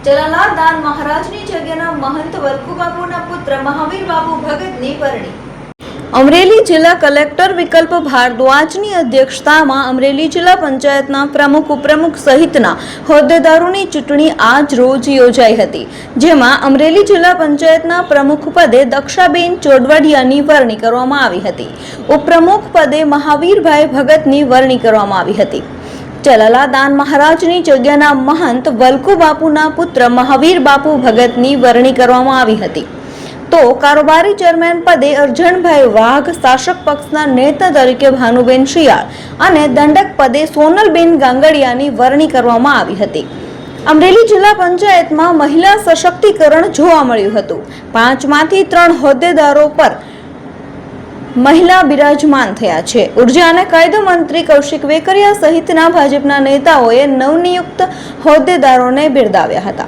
જલાલાલ દાન મહારાજની જગ્યાના મહંત વલ્કુબાપુના પુત્ર મહાવીર બાપુ ભગતની વરણી। અમરેલી જિલ્લા કલેક્ટર વિકલ્પ ભારદ્વાજની અધ્યક્ષતામાં અમરેલી જિલ્લા પંચાયતના પ્રમુખ ઉપપ્રમુખ સહિતના હોદ્દેદારોની ચૂંટણી આજ રોજ યોજાઈ હતી, જેમાં અમરેલી જિલ્લા પંચાયતના પ્રમુખ પદે દક્ષાબેન ચોડવડિયાની વરણી કરવામાં આવી હતી। ઉપપ્રમુખ પદે મહાવીરભાઈ ભગતની વરણી કરવામાં આવી હતી। જલાલાલ દાન મહારાજની જગ્યાના મહંત વલ્કુબાપુના પુત્ર મહાવીર બાપુ ભગતની વરણી કરવામાં આવી હતી। તો કારોબારી ચેરમેન પદે અરજણભાઈ વાઘ, શાસક પક્ષના નેતા તરીકે ભાનુબેન શિયાળ અને દંડક પદે સોનલબેન ગાંગડિયાની વરણી કરવામાં આવી હતી। અમરેલી જિલ્લા પંચાયતમાં મહિલા સશક્તિકરણ જોવા મળ્યું હતું। 5 માંથી 3 હોદ્દેદારો પર મહિલા બિરાજમાન થયા છે। ઉર્જા અને કાયદા મંત્રી કૌશિક વેકરિયા સહિતના ભાજપના નેતાઓએ નવનિયુક્ત હોદ્દેદારોને બિરદાવ્યા હતા।